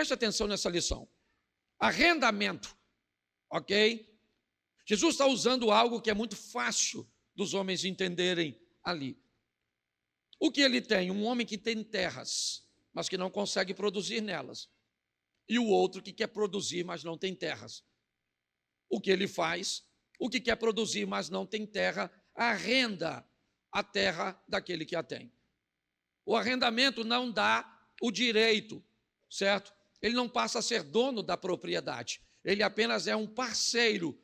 Preste atenção nessa lição. Arrendamento, ok? Jesus está usando algo que é muito fácil dos homens entenderem ali. O que ele tem? Um homem que tem terras, mas que não consegue produzir nelas. E o outro que quer produzir, mas não tem terras. O que ele faz? O que quer produzir, mas não tem terra, arrenda a terra daquele que a tem. O arrendamento não dá o direito, certo? Ele não passa a ser dono da propriedade. Ele apenas é um parceiro.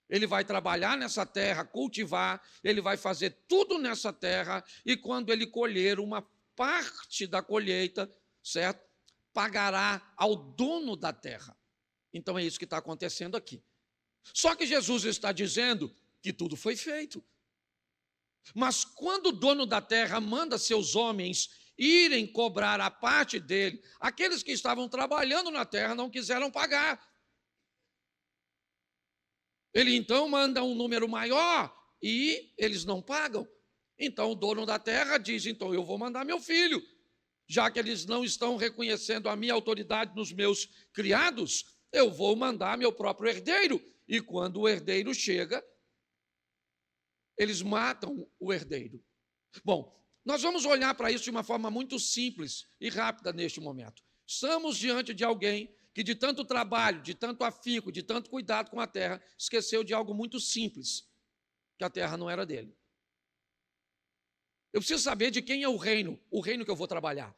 Ele vai trabalhar nessa terra, cultivar, ele vai fazer tudo nessa terra, e quando ele colher uma parte da colheita, certo? Pagará ao dono da terra. Então é isso que está acontecendo aqui. Só que Jesus está dizendo que tudo foi feito. Mas quando o dono da terra manda seus homens irem cobrar a parte dele, aqueles que estavam trabalhando na terra não quiseram pagar. Ele então manda um número maior e eles não pagam. Então o dono da terra diz, então eu vou mandar meu filho. Já que eles não estão reconhecendo a minha autoridade nos meus criados, eu vou mandar meu próprio herdeiro. E quando o herdeiro chega, eles matam o herdeiro. Bom, nós vamos olhar para isso de uma forma muito simples e rápida neste momento. Estamos diante de alguém que de tanto trabalho, de tanto afinco, de tanto cuidado com a terra, esqueceu de algo muito simples, que a terra não era dele. Eu preciso saber de quem é o reino que eu vou trabalhar,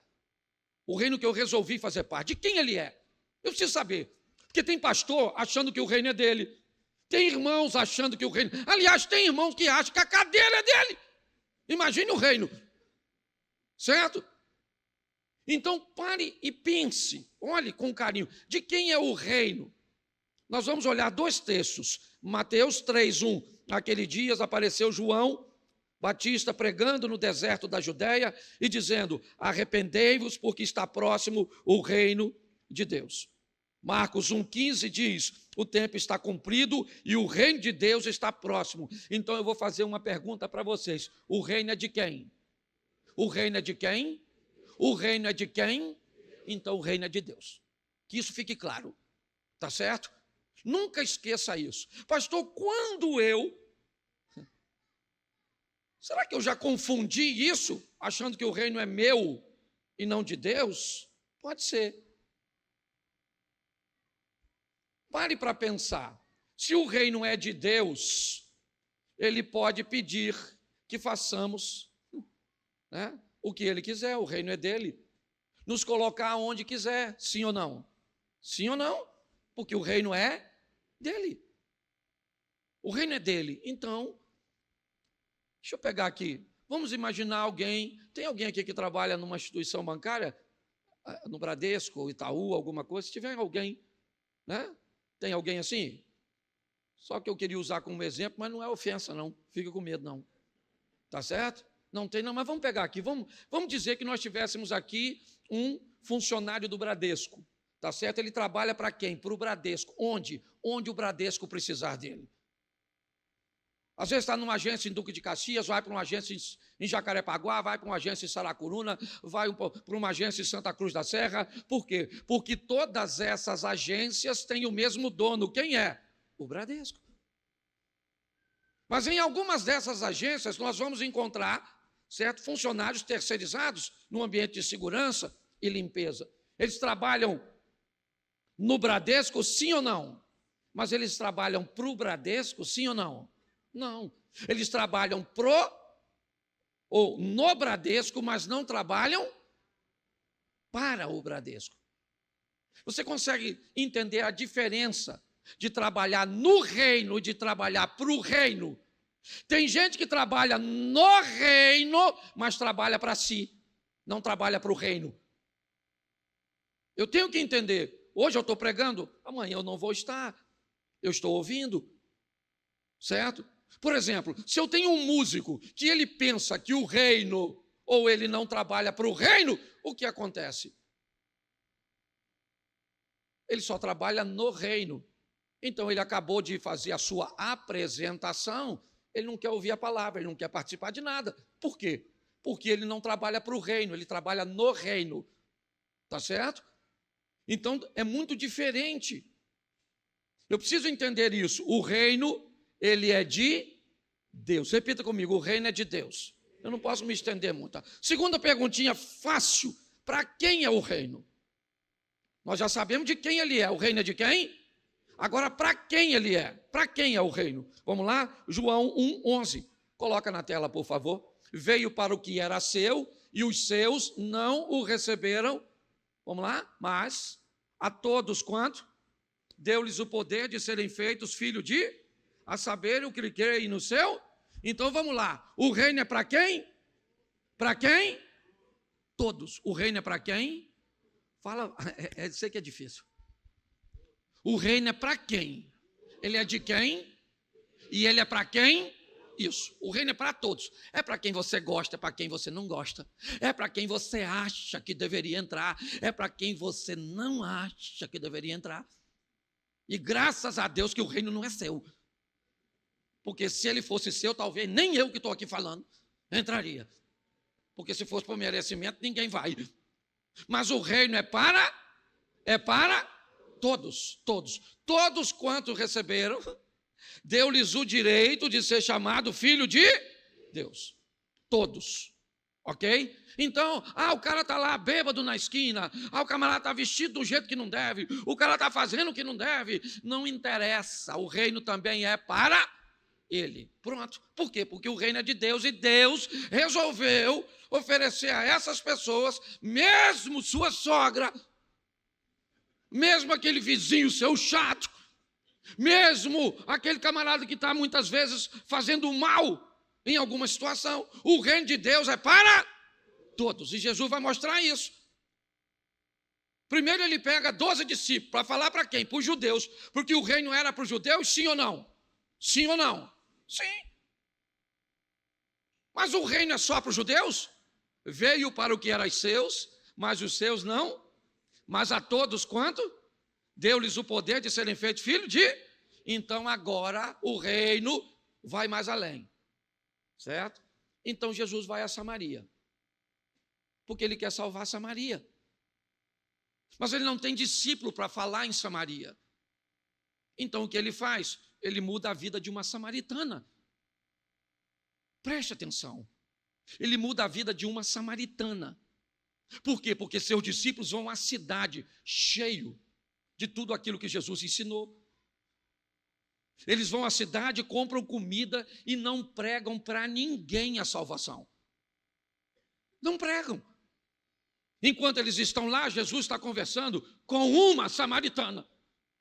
o reino que eu resolvi fazer parte, de quem ele é. Eu preciso saber, porque tem pastor achando que o reino é dele, tem irmãos achando que o reino... Aliás, tem irmãos que acham que a cadeira é dele. Imagine o reino, certo? Então pare e pense, olhe com carinho, de quem é o reino? Nós vamos olhar dois textos, Mateus 3:1, naquele dia apareceu João Batista pregando no deserto da Judéia e dizendo, arrependei-vos porque está próximo o reino de Deus. Marcos 1,15 diz, o tempo está cumprido e o reino de Deus está próximo. Então eu vou fazer uma pergunta para vocês, o reino é de quem? O reino é de quem? O reino é de quem? Então o reino é de Deus. Que isso fique claro, tá certo? Nunca esqueça isso. Pastor, quando eu... Será que eu já confundi isso, achando que o reino é meu e não de Deus? Pode ser. Pare para pensar. Se o reino é de Deus, ele pode pedir que façamos, né, o que ele quiser, o reino é dele. Nos colocar onde quiser, sim ou não? Sim ou não? Porque o reino é dele. O reino é dele. Então, deixa eu pegar aqui. Vamos imaginar alguém, tem alguém aqui que trabalha numa instituição bancária, no Bradesco, Itaú, alguma coisa, se tiver alguém, né? Tem alguém assim? Só que eu queria usar como exemplo, mas não é ofensa não, fica com medo não. Tá certo? Não tem não, mas vamos pegar aqui, vamos dizer que nós tivéssemos aqui um funcionário do Bradesco, tá certo? Ele trabalha para quem? Para o Bradesco. Onde? Onde o Bradesco precisar dele. Às vezes está numa agência em Duque de Caxias, vai para uma agência em Jacarepaguá, vai para uma agência em Saracuruna, vai para uma agência em Santa Cruz da Serra. Por quê? Porque todas essas agências têm o mesmo dono. Quem é? O Bradesco. Mas em algumas dessas agências nós vamos encontrar, certo, funcionários terceirizados no ambiente de segurança e limpeza. Eles trabalham no Bradesco, sim ou não? Mas eles trabalham para o Bradesco, sim ou não? Não, eles trabalham no Bradesco, mas não trabalham para o Bradesco. Você consegue entender a diferença de trabalhar no reino e de trabalhar para o reino? Tem gente que trabalha no reino, mas trabalha para si, não trabalha para o reino. Eu tenho que entender, hoje eu estou pregando, amanhã eu não vou estar, eu estou ouvindo, certo? Por exemplo, se eu tenho um músico que ele pensa que o reino, ou ele não trabalha para o reino, o que acontece? Ele só trabalha no reino. Então ele acabou de fazer a sua apresentação, ele não quer ouvir a palavra, ele não quer participar de nada. Por quê? Porque ele não trabalha para o reino, ele trabalha no reino. Tá certo? Então, é muito diferente. Eu preciso entender isso. O reino, ele é de Deus. Repita comigo, o reino é de Deus. Eu não posso me estender muito. Tá? Segunda perguntinha fácil. Para quem é o reino? Nós já sabemos de quem ele é. O reino é de quem? Agora, para quem ele é? Para quem é o reino? Vamos lá? João 1:11. Coloca na tela, por favor. Veio para o que era seu, e os seus não o receberam. Vamos lá? Mas a todos quanto? Deu-lhes o poder de serem feitos filhos de, a saber o que lhe creem no seu. Então vamos lá. O reino é para quem? Para quem? Todos. O reino é para quem? Fala, sei que é difícil. O reino é para quem? Ele é de quem? E ele é para quem? Isso. O reino é para todos. É para quem você gosta, é para quem você não gosta. É para quem você acha que deveria entrar. É para quem você não acha que deveria entrar. E graças a Deus que o reino não é seu. Porque se ele fosse seu, talvez nem eu que estou aqui falando entraria. Porque se fosse por merecimento, ninguém vai. Mas o reino é para todos, todos. Todos quantos receberam, deu-lhes o direito de ser chamado filho de Deus. Todos. Ok? Então, o cara está lá bêbado na esquina, o camarada está vestido do jeito que não deve, o cara está fazendo o que não deve, não interessa, o reino também é para ele. Pronto. Por quê? Porque o reino é de Deus e Deus resolveu oferecer a essas pessoas, mesmo sua sogra, mesmo aquele vizinho seu chato, mesmo aquele camarada que está muitas vezes fazendo mal em alguma situação, o reino de Deus é para todos. E Jesus vai mostrar isso. Primeiro ele pega 12 discípulos para falar para quem? Para os judeus. Porque o reino era para os judeus, sim ou não? Sim ou não? Sim. Mas o reino é só para os judeus? Veio para o que era seus, mas os seus não. Mas a todos quanto? Deu-lhes o poder de serem feitos filhos de... Então agora o reino vai mais além. Certo? Então Jesus vai a Samaria. Porque ele quer salvar Samaria. Mas ele não tem discípulo para falar em Samaria. Então o que ele faz? Ele muda a vida de uma samaritana. Preste atenção. Ele muda a vida de uma samaritana. Por quê? Porque seus discípulos vão à cidade cheio de tudo aquilo que Jesus ensinou. Eles vão à cidade, compram comida e não pregam para ninguém a salvação. Não pregam. Enquanto eles estão lá, Jesus está conversando com uma samaritana,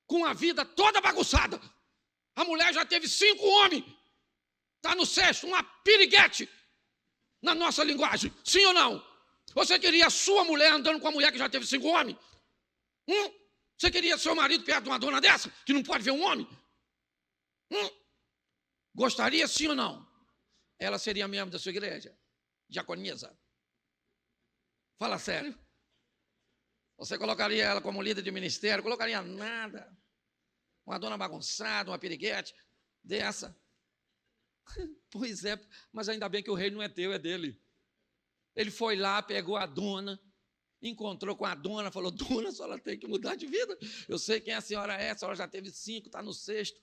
com a vida toda bagunçada. A mulher já teve 5 homens. Está no 6º, uma piriguete, na nossa linguagem. Sim ou não? Você queria a sua mulher andando com a mulher que já teve 5 homens? Você queria seu marido perto de uma dona dessa, que não pode ver um homem? Gostaria sim ou não? Ela seria membro da sua igreja? Diaconisa? Fala sério. Você colocaria ela como líder de ministério? Colocaria nada. Uma dona bagunçada, uma piriguete dessa. Pois é, mas ainda bem que o reino não é teu, é dele. Ele foi lá, pegou a dona, encontrou com a dona, falou: dona, a senhora tem que mudar de vida. Eu sei quem a senhora é, a senhora já teve 5, está no 6º.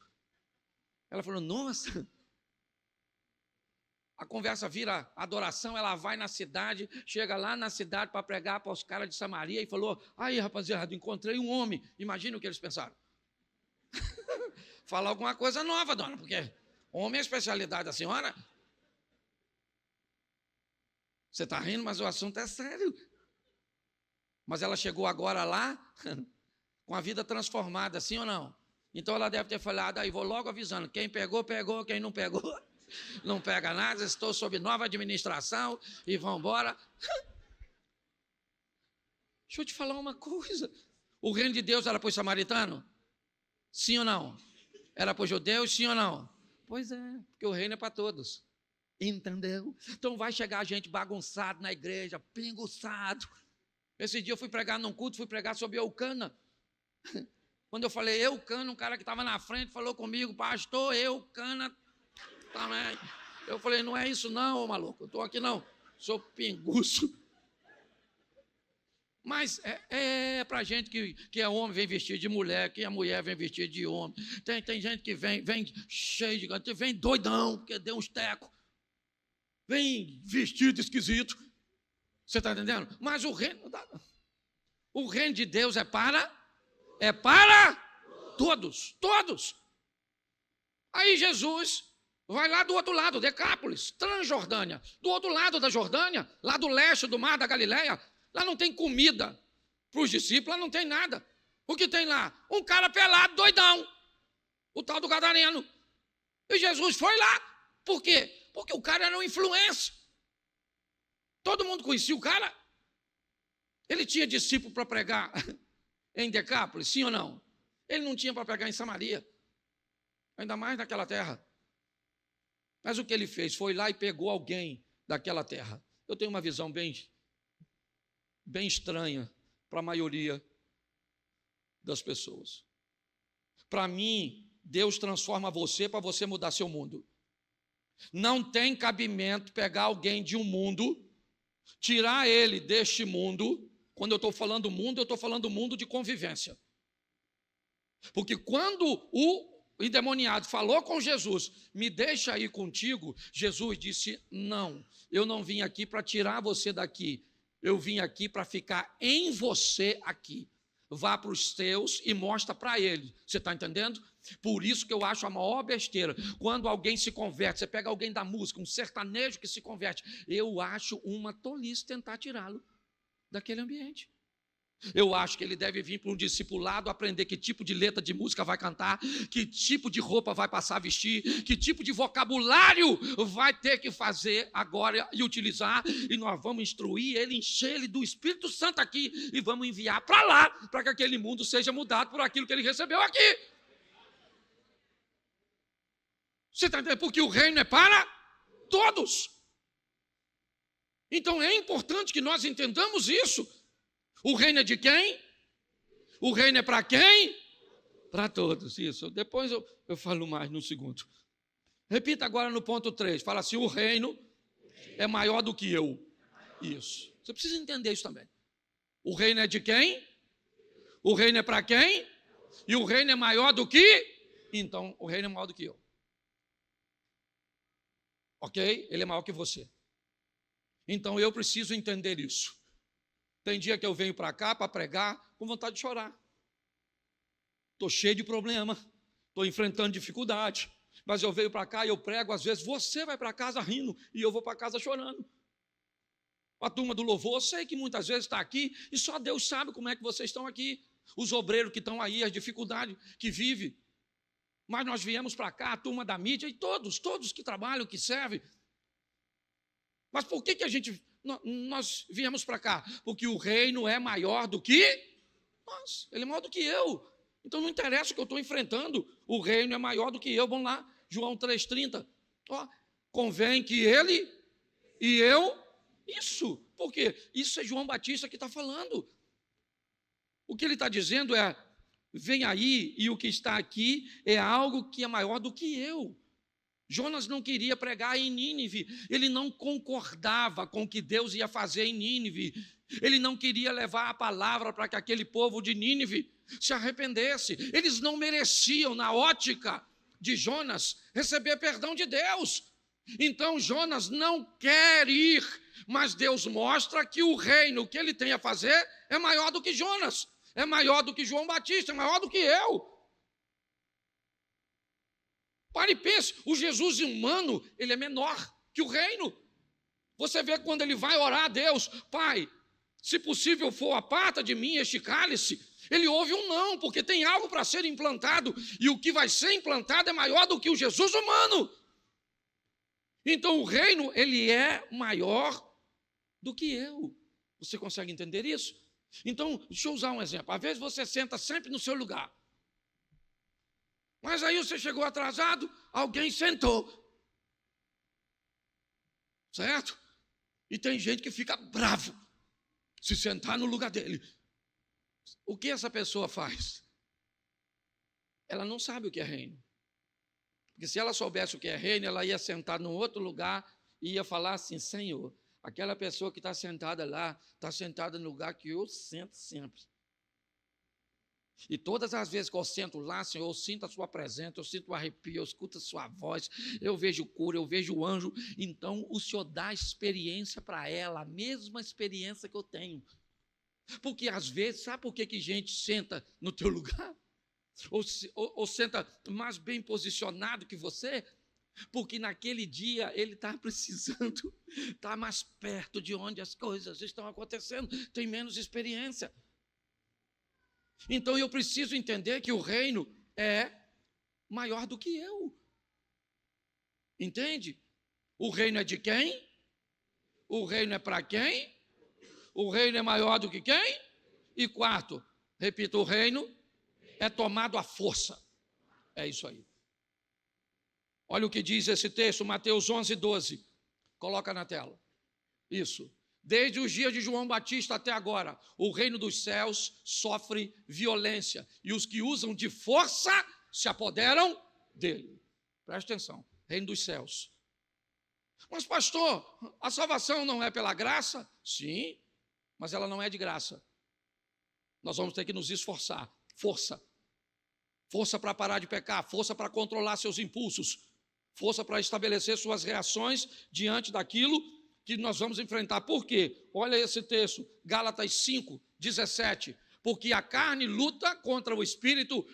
Ela falou: nossa. A conversa vira adoração, ela vai na cidade, chega lá na cidade para pregar para os caras de Samaria e falou: aí, rapaziada, encontrei um homem. Imagina o que eles pensaram. Fala alguma coisa nova, dona, porque homem é a especialidade da senhora. Você está rindo, mas o assunto é sério. Mas ela chegou agora lá com a vida transformada, sim ou não? Então ela deve ter falado: aí vou logo avisando, quem pegou, pegou, quem não pegou, não pega nada, estou sob nova administração e vão embora. Deixa eu te falar uma coisa. O reino de Deus era para os samaritanos? Sim ou não? Era para os judeus, sim ou não? Pois é, porque o reino é para todos. Entendeu? Então vai chegar gente bagunçada na igreja, pinguçado. Esse dia eu fui pregar num culto, fui pregar sobre Eucana. Quando eu falei Eucana, um cara que estava na frente falou comigo: pastor, Eucana também. Eu falei: não é isso não, maluco, eu estou aqui não, sou pinguço. Mas para gente que é homem, vem vestido de mulher, que é mulher, vem vestido de homem. Tem gente que vem cheio de... vem doidão, porque deu uns tecos. Vem vestido esquisito. Você está entendendo? Mas o reino de Deus é para todos, todos. Aí Jesus vai lá do outro lado, Decápolis, Transjordânia. Do outro lado da Jordânia, lá do leste do mar da Galileia, lá não tem comida para os discípulos, lá não tem nada. O que tem lá? Um cara pelado, doidão, o tal do gadareno. E Jesus foi lá. Por quê? Porque o cara era um influencer. Todo mundo conhecia o cara. Ele tinha discípulo para pregar em Decápolis, sim ou não? Ele não tinha para pregar em Samaria, ainda mais naquela terra. Mas o que ele fez? Foi lá e pegou alguém daquela terra. Eu tenho uma visão bem estranha para a maioria das pessoas. Para mim, Deus transforma você para você mudar seu mundo. Não tem cabimento pegar alguém de um mundo, tirar ele deste mundo. Quando eu estou falando mundo, eu estou falando mundo de convivência. Porque quando o endemoniado falou com Jesus, me deixa ir contigo, Jesus disse, não, eu não vim aqui para tirar você daqui, eu vim aqui para ficar em você aqui. Vá para os teus e mostra para ele. Você está entendendo? Por isso que eu acho a maior besteira. Quando alguém se converte, você pega alguém da música, um sertanejo que se converte, eu acho uma tolice tentar tirá-lo daquele ambiente. Eu acho que ele deve vir para um discipulado, aprender que tipo de letra de música vai cantar, que tipo de roupa vai passar a vestir, que tipo de vocabulário vai ter que fazer agora e utilizar, e nós vamos instruir ele, encher ele do Espírito Santo aqui, e vamos enviar para lá, para que aquele mundo seja mudado por aquilo que ele recebeu aqui. Você está entendendo? Porque o reino é para todos. Então é importante que nós entendamos isso. O reino é de quem? O reino é para quem? Para todos, isso. Depois eu falo mais no segundo. Repita agora no ponto 3. Fala assim, o reino é maior do que eu. Isso. Você precisa entender isso também. O reino é de quem? O reino é para quem? E o reino é maior do que? Então, o reino é maior do que eu. Ok? Ele é maior que você. Então, eu preciso entender isso. Tem dia que eu venho para cá para pregar com vontade de chorar. Estou cheio de problema, estou enfrentando dificuldade, mas eu venho para cá e eu prego, às vezes você vai para casa rindo e eu vou para casa chorando. A turma do louvor, eu sei que muitas vezes está aqui e só Deus sabe como é que vocês estão aqui. Os obreiros que estão aí, as dificuldades que vivem. Mas nós viemos para cá, a turma da mídia e todos que trabalham, que servem. Mas por que nós viemos para cá? Porque o reino é maior do que nós. Ele é maior do que eu. Então não interessa o que eu estou enfrentando. O reino é maior do que eu. Vamos lá, João 3,30. Convém que ele e eu... Isso. Por quê? Isso é João Batista que está falando. O que ele está dizendo é, vem aí e o que está aqui é algo que é maior do que eu. Jonas não queria pregar em Nínive, ele não concordava com o que Deus ia fazer em Nínive, ele não queria levar a palavra para que aquele povo de Nínive se arrependesse, eles não mereciam, na ótica de Jonas, receber perdão de Deus. Então Jonas não quer ir, mas Deus mostra que o reino que ele tem a fazer é maior do que Jonas, é maior do que João Batista, é maior do que eu. Pare e pense, o Jesus humano, ele é menor que o reino. Você vê quando ele vai orar a Deus, Pai, se possível for, aparta de mim este cálice. Ele ouve um não, porque tem algo para ser implantado, e o que vai ser implantado é maior do que o Jesus humano. Então o reino, ele é maior do que eu. Você consegue entender isso? Então, deixa eu usar um exemplo. Às vezes você senta sempre no seu lugar. Mas aí você chegou atrasado, alguém sentou. Certo? E tem gente que fica bravo se sentar no lugar dele. O que essa pessoa faz? Ela não sabe o que é reino. Porque se ela soubesse o que é reino, ela ia sentar num outro lugar e ia falar assim, Senhor, aquela pessoa que está sentada lá, está sentada no lugar que eu sento sempre. E todas as vezes que eu sento lá, Senhor, eu sinto a sua presença, eu sinto o arrepio, eu escuto a sua voz, eu vejo cura, eu vejo o anjo. Então, o Senhor dá experiência para ela, a mesma experiência que eu tenho. Porque às vezes, sabe por que gente senta no teu lugar? Ou senta mais bem posicionado que você? Porque naquele dia ele está precisando estar mais perto de onde as coisas estão acontecendo, tem menos experiência. Então eu preciso entender que o reino é maior do que eu. Entende? O reino é de quem? O reino é para quem? O reino é maior do que quem? E quarto, repito, o reino é tomado à força. É isso aí. Olha o que diz esse texto, Mateus 11:12. Coloca na tela. Isso. Desde os dias de João Batista até agora, o reino dos céus sofre violência, e os que usam de força se apoderam dele. Presta atenção, reino dos céus. Mas pastor, a salvação não é pela graça? Sim, mas ela não é de graça. Nós vamos ter que nos esforçar, força. Força para parar de pecar, força para controlar seus impulsos, força para estabelecer suas reações diante daquilo que nós vamos enfrentar. Por quê? Olha esse texto, Gálatas 5:17. Porque a carne luta contra o espírito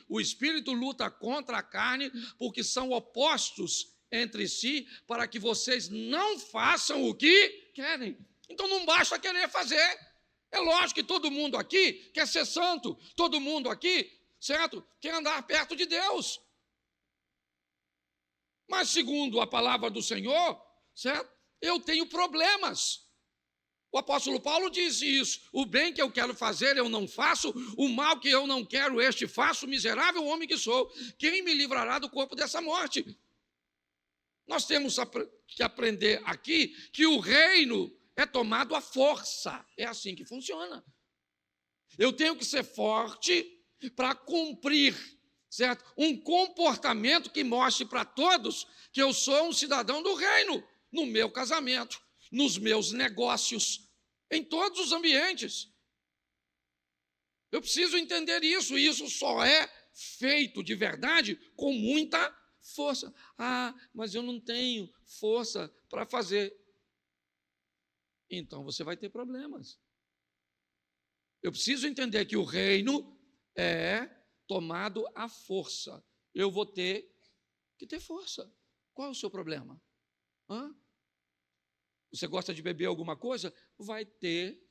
luta contra a carne, porque são opostos entre si, para que vocês não façam o que querem. Então não basta querer fazer. É lógico que todo mundo aqui quer ser santo, todo mundo aqui, certo, quer andar perto de Deus. Mas segundo a palavra do Senhor, certo, eu tenho problemas. O apóstolo Paulo disse isso: o bem que eu quero fazer eu não faço, o mal que eu não quero este faço, miserável homem que sou, quem me livrará do corpo dessa morte? Nós temos que aprender aqui que o reino é tomado à força, é assim que funciona. Eu tenho que ser forte para cumprir, certo? Um comportamento que mostre para todos que eu sou um cidadão do reino, no meu casamento, nos meus negócios, em todos os ambientes. Eu preciso entender isso, e isso só é feito de verdade com muita força. Ah, mas eu não tenho força para fazer. Então você vai ter problemas. Eu preciso entender que o reino é tomado à força. Eu vou ter que ter força. Qual é o seu problema? Você gosta de beber alguma coisa? Vai ter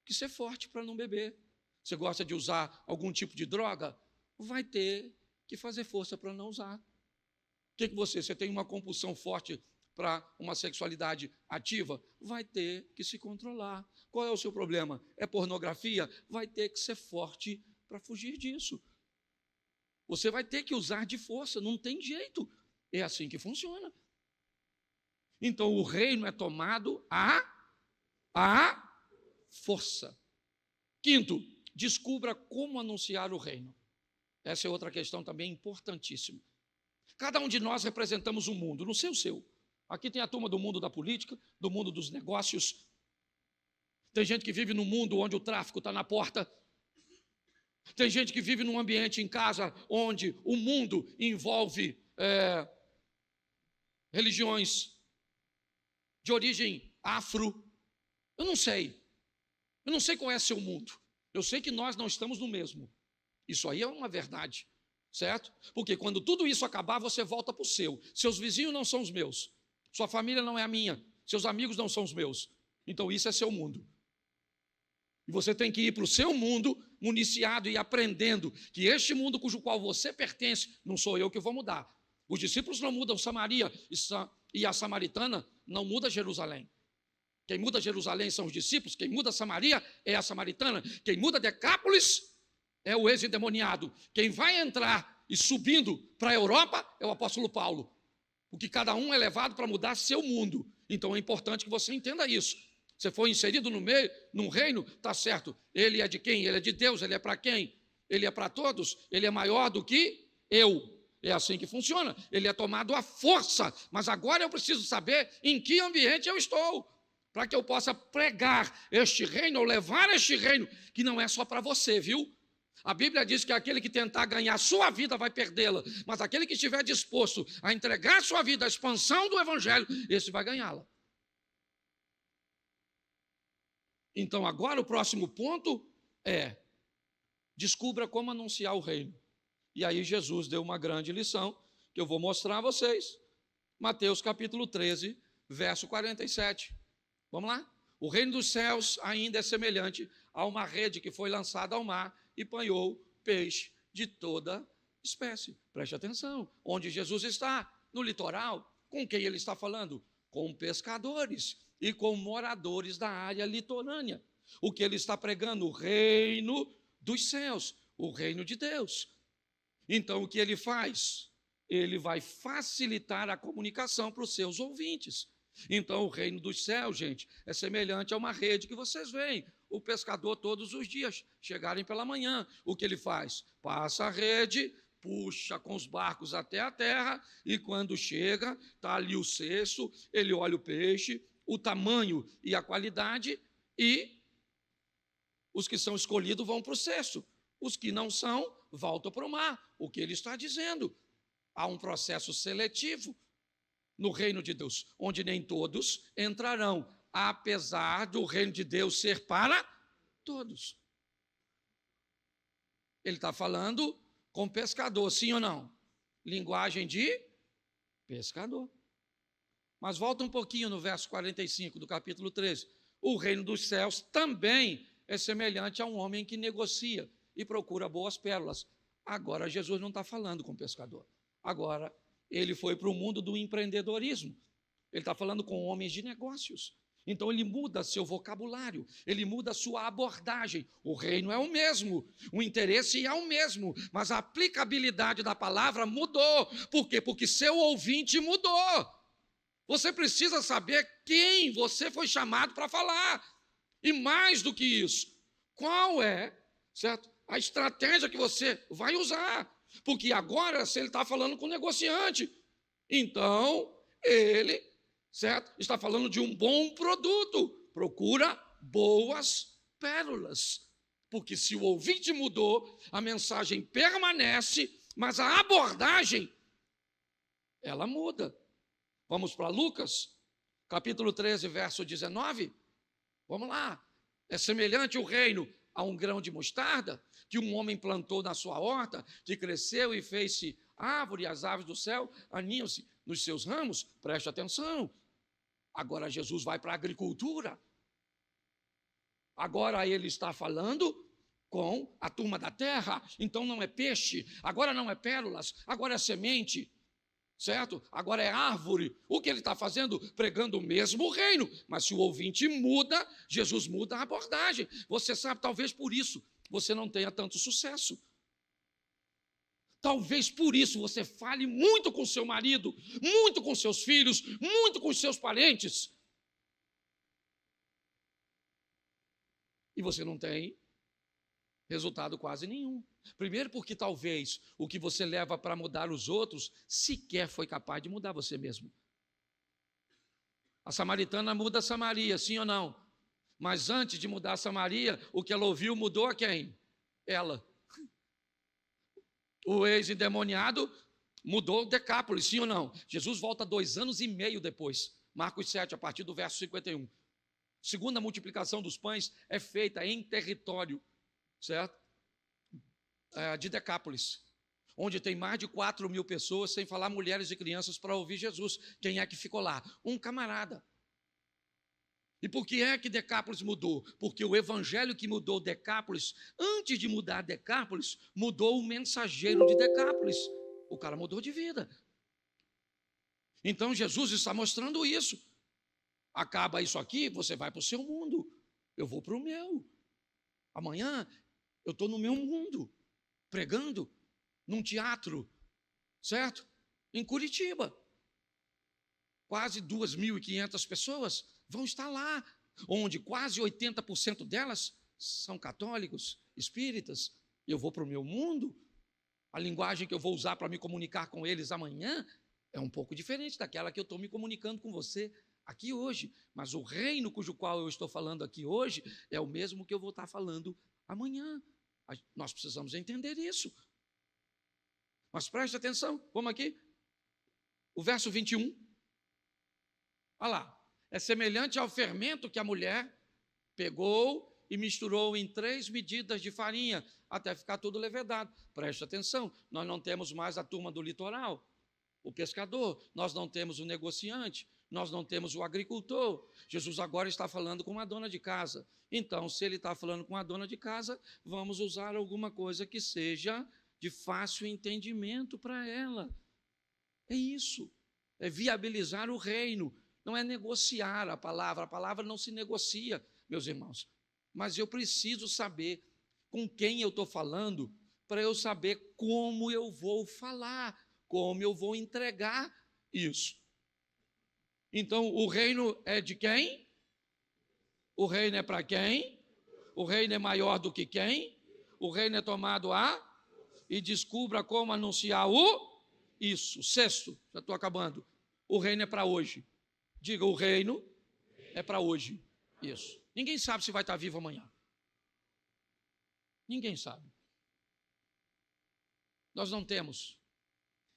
que ser forte para não beber. Você gosta de usar algum tipo de droga? Vai ter que fazer força para não usar. O que você tem uma compulsão forte para uma sexualidade ativa? Vai ter que se controlar. Qual é o seu problema? É pornografia? Vai ter que ser forte para fugir disso. Você vai ter que usar de força, não tem jeito. É assim que funciona. Então, o reino é tomado à força. Quinto, descubra como anunciar o reino. Essa é outra questão também importantíssima. Cada um de nós representamos um mundo, não sei o seu. Aqui tem a turma do mundo da política, do mundo dos negócios. Tem gente que vive num mundo onde o tráfico está na porta. Tem gente que vive num ambiente em casa onde o mundo envolve religiões de origem afro. Eu não sei qual é seu mundo. Eu sei que nós não estamos no mesmo. Isso aí é uma verdade, certo? Porque quando tudo isso acabar, você volta para o seu. Seus vizinhos não são os meus. Sua família não é a minha. Seus amigos não são os meus. Então isso é seu mundo. E você tem que ir para o seu mundo, municiado e aprendendo que este mundo cujo qual você pertence, não sou eu que vou mudar. Os discípulos não mudam Samaria e a samaritana não muda Jerusalém. Quem muda Jerusalém são os discípulos, quem muda Samaria é a samaritana, quem muda Decápolis é o ex-endemoniado. Quem vai entrar e subindo para a Europa é o apóstolo Paulo. Porque cada um é levado para mudar seu mundo. Então é importante que você entenda isso. Você foi inserido no meio, num reino, está certo. Ele é de quem? Ele é de Deus, ele é para quem? Ele é para todos, ele é maior do que eu. É assim que funciona. Ele é tomado à força. Mas agora eu preciso saber em que ambiente eu estou. para que eu possa pregar este reino, ou levar este reino, que não é só para você, viu? A Bíblia diz que aquele que tentar ganhar a sua vida vai perdê-la, mas aquele que estiver disposto a entregar a sua vida à expansão do evangelho, esse vai ganhá-la. Então agora o próximo ponto é: descubra como anunciar o reino. E aí Jesus deu uma grande lição, que eu vou mostrar a vocês. Mateus capítulo 13, verso 47. Vamos lá? O reino dos céus ainda é semelhante a uma rede que foi lançada ao mar e apanhou peixe de toda espécie. Preste atenção, onde Jesus está? No litoral. Com quem ele está falando? Com pescadores e com moradores da área litorânea. O que ele está pregando? O reino dos céus, o reino de Deus. Então, o que ele faz? Ele vai facilitar a comunicação para os seus ouvintes. Então, o reino dos céus, gente, é semelhante a uma rede que vocês veem. O pescador todos os dias, chegarem pela manhã, o que ele faz? Passa a rede, puxa com os barcos até a terra, e quando chega, está ali o cesto, ele olha o peixe, o tamanho e a qualidade, e os que são escolhidos vão para o cesto. Os que não são, voltam para o mar. O que ele está dizendo? Há um processo seletivo no reino de Deus, onde nem todos entrarão, apesar do reino de Deus ser para todos. Ele está falando com pescador, sim ou não? Linguagem de pescador. Mas volta um pouquinho no verso 45 do capítulo 13. O reino dos céus também é semelhante a um homem que negocia e procura boas pérolas. Agora Jesus não está falando com pescador. Agora ele foi para o mundo do empreendedorismo. Ele está falando com homens de negócios. Então ele muda seu vocabulário, ele muda sua abordagem. O reino é o mesmo, o interesse é o mesmo, mas a aplicabilidade da palavra mudou. Por quê? Porque seu ouvinte mudou. Você precisa saber quem você foi chamado para falar. E mais do que isso, qual é, certo, a estratégia que você vai usar. Porque agora, se ele está falando com o negociante, então ele, certo, está falando de um bom produto. Procura boas pérolas. Porque se o ouvinte mudou, a mensagem permanece, mas a abordagem, ela muda. Vamos para Lucas, capítulo 13, verso 19. Vamos lá. É semelhante o reino a um grão de mostarda, que um homem plantou na sua horta, que cresceu e fez-se árvore, e as aves do céu aninham-se nos seus ramos. Preste atenção. Agora Jesus vai para a agricultura. Agora ele está falando com a turma da terra. Então não é peixe, agora não é pérolas, agora é semente. Certo? Agora é árvore. O que ele está fazendo? Pregando o mesmo reino. Mas se o ouvinte muda, Jesus muda a abordagem. Você sabe, talvez por isso você não tenha tanto sucesso. Talvez por isso você fale muito com seu marido, muito com seus filhos, muito com seus parentes. E você não tem resultado quase nenhum. Primeiro porque talvez o que você leva para mudar os outros sequer foi capaz de mudar você mesmo. A samaritana muda Samaria, sim ou não? Mas antes de mudar Samaria, o que ela ouviu mudou a quem? Ela. O ex-endemoniado mudou Decápolis, sim ou não? Jesus volta 2 anos e meio depois. Marcos 7, a partir do verso 51. Segunda multiplicação dos pães é feita em território, certo? De Decápolis, onde tem mais de 4.000 pessoas, sem falar mulheres e crianças, para ouvir Jesus. Quem é que ficou lá? Um camarada. E por que é que Decápolis mudou? Porque o evangelho que mudou Decápolis, antes de mudar Decápolis, mudou o mensageiro de Decápolis. O cara mudou de vida. Então Jesus está mostrando isso. Acaba isso aqui, você vai para o seu mundo. Eu vou para o meu. Amanhã eu estou no meu mundo, pregando num teatro, certo? Em Curitiba. Quase 2.500 pessoas vão estar lá, onde quase 80% delas são católicos, espíritas. Eu vou para o meu mundo, a linguagem que eu vou usar para me comunicar com eles amanhã é um pouco diferente daquela que eu estou me comunicando com você aqui hoje, mas o reino cujo qual eu estou falando aqui hoje é o mesmo que eu vou estar falando amanhã. Nós precisamos entender isso. Mas preste atenção, vamos aqui. O verso 21. Olha lá. É semelhante ao fermento que a mulher pegou e misturou em 3 medidas de farinha, até ficar tudo levedado. Preste atenção, nós não temos mais a turma do litoral, o pescador, nós não temos o negociante, nós não temos o agricultor. Jesus agora está falando com uma dona de casa. Então, se ele está falando com a dona de casa, vamos usar alguma coisa que seja de fácil entendimento para ela. É isso, é viabilizar o reino, não é negociar a palavra não se negocia, meus irmãos. Mas eu preciso saber com quem eu estou falando, para eu saber como eu vou falar, como eu vou entregar isso. Então, o reino é de quem? O reino é para quem? O reino é maior do que quem? O reino é tomado a? E descubra como anunciar o? Isso. Sexto, já estou acabando. O reino é para hoje. Diga, o reino é para hoje. Isso. Ninguém sabe se vai estar vivo amanhã. Ninguém sabe. Nós não temos.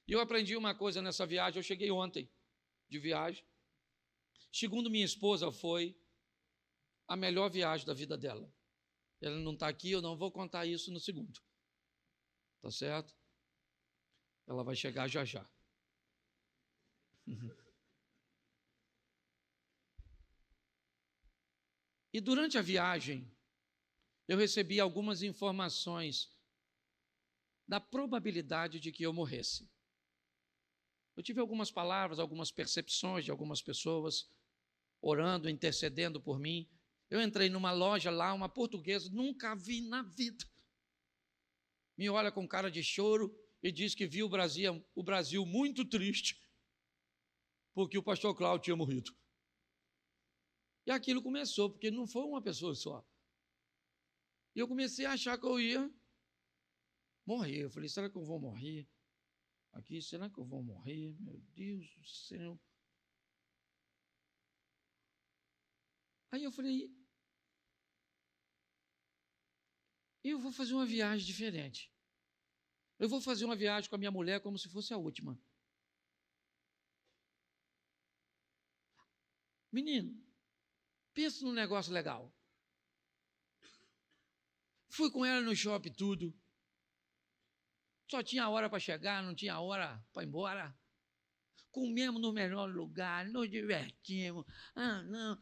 E eu aprendi uma coisa nessa viagem, eu cheguei ontem de viagem. Segundo minha esposa, foi a melhor viagem da vida dela. Ela não está aqui, eu não vou contar isso no segundo. Tá certo? Ela vai chegar já já. E durante a viagem, eu recebi algumas informações da probabilidade de que eu morresse. Eu tive algumas palavras, algumas percepções de algumas pessoas orando, intercedendo por mim. Eu entrei numa loja lá, uma portuguesa, nunca vi na vida. Me olha com cara de choro e diz que viu o Brasil muito triste, porque o pastor Cláudio tinha morrido. E aquilo começou, porque não foi uma pessoa só. E eu comecei a achar que eu ia morrer. Eu falei, será que eu vou morrer? Aqui, será que eu vou morrer? Meu Deus do céu. Aí eu falei, eu vou fazer uma viagem diferente. Eu vou fazer uma viagem com a minha mulher como se fosse a última. Menino, pensa num negócio legal. Fui com ela no shopping tudo. Só tinha hora para chegar, não tinha hora para ir embora. Comemos no melhor lugar, nos divertimos. Ah, não.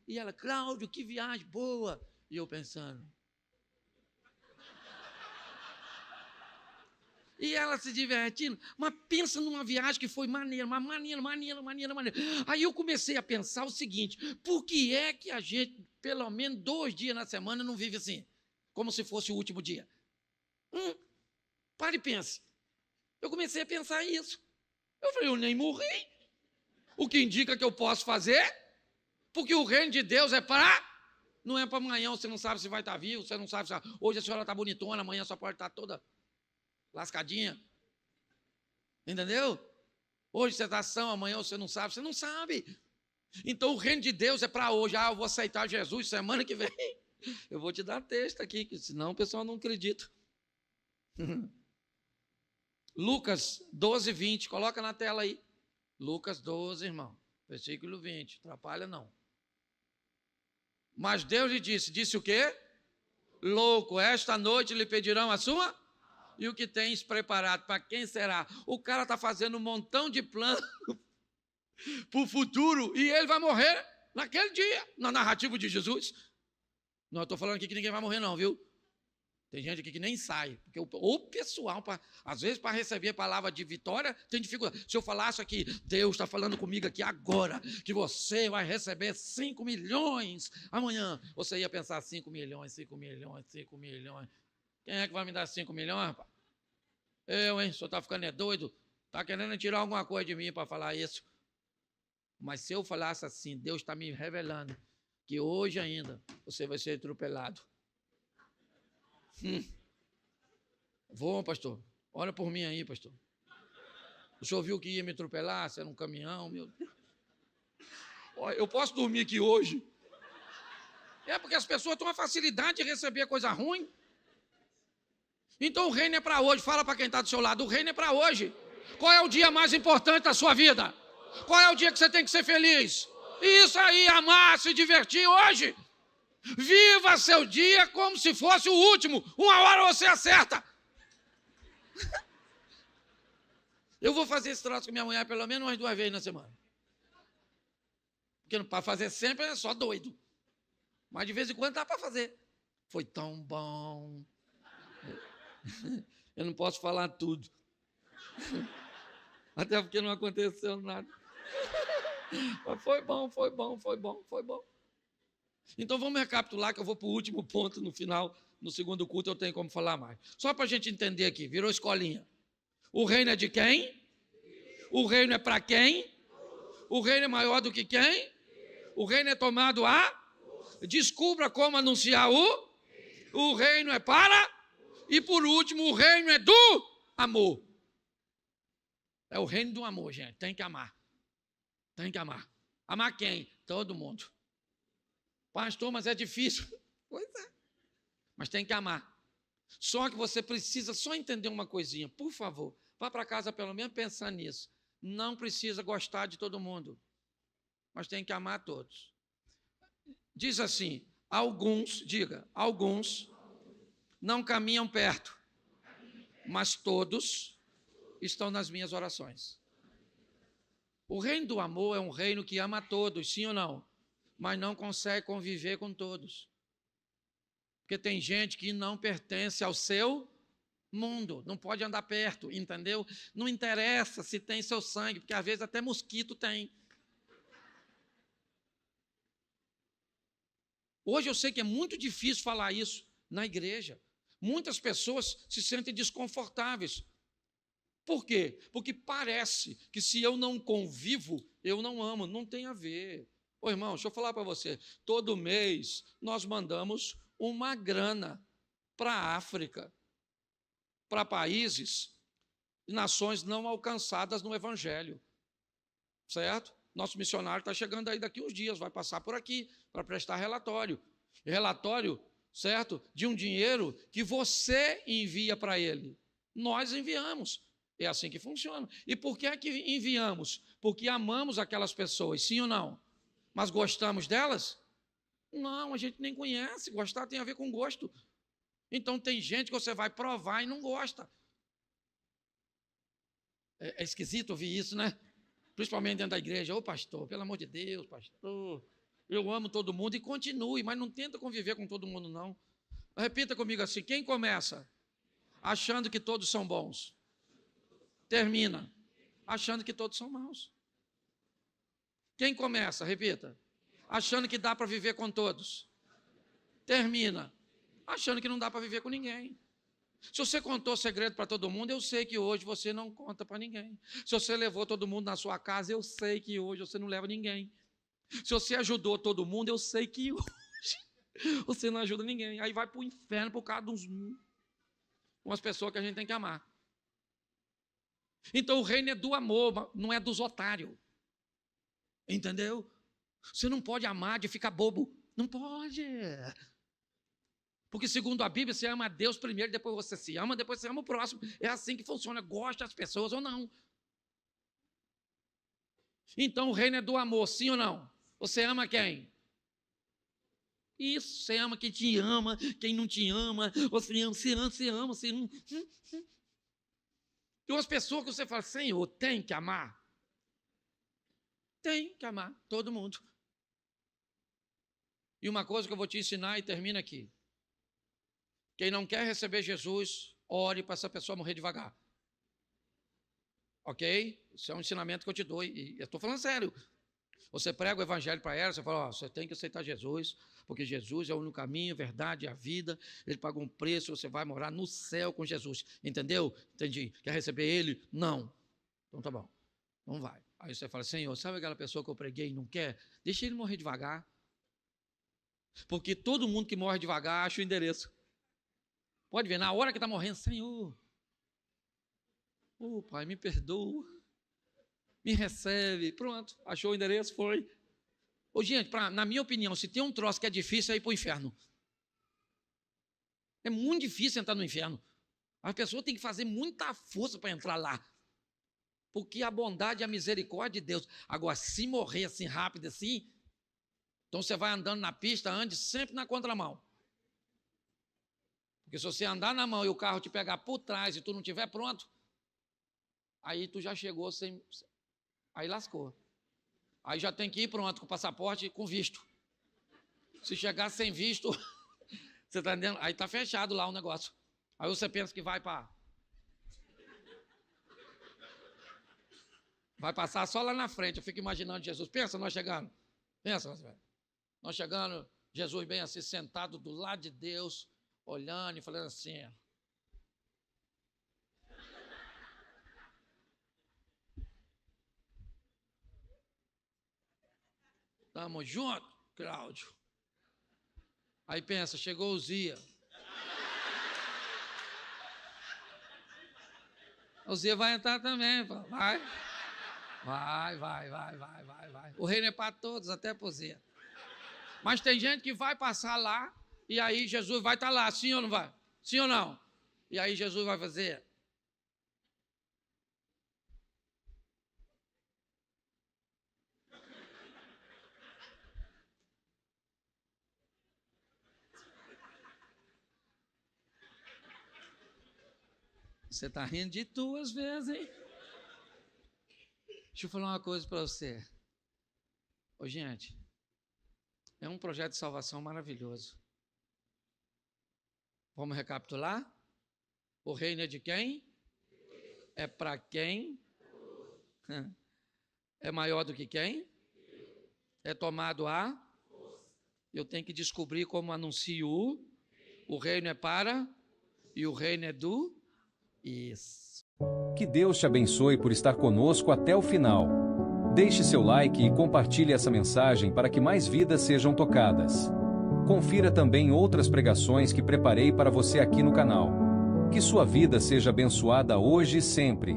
E ela, Cláudio, que viagem boa. E eu pensando. E ela se divertindo. Mas pensa numa viagem que foi maneira. Aí eu comecei a pensar o seguinte, por que é que a gente, pelo menos 2 dias na semana, não vive assim? Como se fosse o último dia. Pare e pense. Eu comecei a pensar isso. Eu falei, eu nem morri. O que indica que eu posso fazer? Porque o reino de Deus é para... Não é para amanhã, você não sabe se vai estar vivo, você não sabe se... Hoje a senhora está bonitona, amanhã só pode estar toda lascadinha. Entendeu? Hoje você está são, amanhã você não sabe. Então o reino de Deus é para hoje. Eu vou aceitar Jesus semana que vem. Eu vou te dar texto aqui, que senão o pessoal não acredita. Lucas 12, 20, coloca na tela aí. Lucas 12, irmão, versículo 20, atrapalha não. Mas Deus lhe disse o quê? Louco, esta noite lhe pedirão a sua? E o que tens preparado, para quem será? O cara está fazendo um montão de plano para o futuro e ele vai morrer naquele dia, na narrativa de Jesus. Não estou falando aqui que ninguém vai morrer não, viu? Tem gente aqui que nem sai, porque o pessoal, às vezes, para receber a palavra de vitória, tem dificuldade. Se eu falasse aqui, Deus está falando comigo aqui agora, que você vai receber 5 milhões amanhã, você ia pensar 5 milhões, 5 milhões, 5 milhões. Quem é que vai me dar 5 milhões, rapaz? Eu, hein? O senhor está ficando doido? Está querendo tirar alguma coisa de mim para falar isso? Mas se eu falasse assim, Deus está me revelando que hoje ainda você vai ser atropelado. Vou, pastor. Olha por mim aí, pastor. O senhor viu que ia me atropelar? Se era um caminhão, meu Deus. Olha, eu posso dormir aqui hoje? É porque as pessoas têm uma facilidade de receber coisa ruim. Então o reino é para hoje. Fala para quem está do seu lado, o reino é para hoje. Qual é o dia mais importante da sua vida? Qual é o dia que você tem que ser feliz? Isso aí, amar, se divertir hoje. Viva seu dia como se fosse o último. Uma hora você acerta. Eu vou fazer esse troço com minha mulher pelo menos umas 2 vezes na semana. Porque para fazer sempre é só doido. Mas de vez em quando dá para fazer. Foi tão bom. Eu não posso falar tudo. Até porque não aconteceu nada. Mas foi bom. Então vamos recapitular que eu vou para o último ponto no final. No segundo culto eu tenho como falar mais. Só para a gente entender aqui, virou escolinha. O reino é de quem? O reino é para quem? O reino é maior do que quem? O reino é tomado a? Descubra como anunciar o reino é para? E por último, o reino é do amor. É o reino do amor, gente. Tem que amar. Tem que amar. Amar quem? Todo mundo. Pastor, mas é difícil. Pois é. Mas tem que amar. Só que você precisa só entender uma coisinha. Por favor, vá para casa pelo menos pensando nisso. Não precisa gostar de todo mundo. Mas tem que amar todos. Diz assim, alguns não caminham perto, mas todos estão nas minhas orações. O reino do amor é um reino que ama a todos, sim ou não? Mas não consegue conviver com todos. Porque tem gente que não pertence ao seu mundo, não pode andar perto, entendeu? Não interessa se tem seu sangue, porque às vezes até mosquito tem. Hoje eu sei que é muito difícil falar isso na igreja. Muitas pessoas se sentem desconfortáveis. Por quê? Porque parece que se eu não convivo, eu não amo. Não tem a ver. Ô irmão, deixa eu falar para você. Todo mês nós mandamos uma grana para a África, para países e nações não alcançadas no Evangelho. Certo? Nosso missionário está chegando aí daqui uns dias, vai passar por aqui para prestar relatório. Relatório, certo? De um dinheiro que você envia para ele. Nós enviamos. É assim que funciona. E por que é que enviamos? Porque amamos aquelas pessoas, sim ou não? Mas gostamos delas? Não, a gente nem conhece. Gostar tem a ver com gosto. Então tem gente que você vai provar e não gosta. É esquisito ouvir isso, né? Principalmente dentro da igreja. Ô pastor, pelo amor de Deus, pastor, eu amo todo mundo e continue, mas não tenta conviver com todo mundo, não. Repita comigo assim, quem começa achando que todos são bons, termina achando que todos são maus. Quem começa, repita, achando que dá para viver com todos, termina achando que não dá para viver com ninguém. Se você contou segredo para todo mundo, eu sei que hoje você não conta para ninguém. Se você levou todo mundo na sua casa, eu sei que hoje você não leva ninguém. Se você ajudou todo mundo, eu sei que hoje você não ajuda ninguém. Aí vai para o inferno por causa de umas pessoas que a gente tem que amar. Então o reino é do amor, não é dos otários. Entendeu? Você não pode amar de ficar bobo. Não pode. Porque segundo a Bíblia, você ama a Deus primeiro, depois você se ama, depois você ama o próximo. É assim que funciona, gosta das pessoas ou não. Então o reino é do amor, sim ou não? Você ama quem? Isso, você ama quem te ama, quem não te ama, você ama. Tem umas pessoas que você fala, Senhor, tem que amar. Tem que amar, todo mundo. E uma coisa que eu vou te ensinar e termina aqui. Quem não quer receber Jesus, ore para essa pessoa morrer devagar. Ok? Isso é um ensinamento que eu te dou e eu estou falando sério. Você prega o evangelho para ela, você fala, você tem que aceitar Jesus, porque Jesus é o único caminho, a verdade e a vida. Ele pagou um preço, você vai morar no céu com Jesus. Entendeu? Entendi. Quer receber ele? Não. Então tá bom. Não vai. Aí você fala, Senhor, sabe aquela pessoa que eu preguei e não quer? Deixa ele morrer devagar. Porque todo mundo que morre devagar acha o endereço. Pode ver, na hora que está morrendo, Senhor, Pai, me perdoa, me recebe. Pronto, achou o endereço, foi. Ô, gente, na minha opinião, se tem um troço que é difícil, é ir para o inferno. É muito difícil entrar no inferno. A pessoa tem que fazer muita força para entrar lá. Porque a bondade e a misericórdia de Deus. Agora, se morrer assim rápido assim, então você vai andando na pista, ande sempre na contramão. Porque se você andar na mão e o carro te pegar por trás e tu não estiver pronto, aí tu já chegou sem... Aí lascou. Aí já tem que ir pronto, com o passaporte, com visto. Se chegar sem visto, você está entendendo? Aí está fechado lá o negócio. Aí você pensa que vai passar só lá na frente. Eu fico imaginando Jesus. Pensa nós chegando. Pensa nós chegando, Jesus bem assim, sentado do lado de Deus, olhando e falando assim. Tamo junto, Cláudio. Aí pensa, chegou o Zia. O Zia vai entrar também, pô. Vai. O reino é para todos, até para o Zia. Mas tem gente que vai passar lá e aí Jesus vai estar lá, sim ou não vai? Sim ou não? E aí Jesus vai fazer... Você está rindo de tu às vezes, hein? Deixa eu falar uma coisa para você. Ô, gente, é um projeto de salvação maravilhoso. Vamos recapitular? O reino é de quem? É para quem? É maior do que quem? É tomado a? Eu tenho que descobrir como anuncio o reino é para e o reino é do... Isso. Que Deus te abençoe por estar conosco até o final. Deixe seu like e compartilhe essa mensagem para que mais vidas sejam tocadas. Confira também outras pregações que preparei para você aqui no canal. Que sua vida seja abençoada hoje e sempre.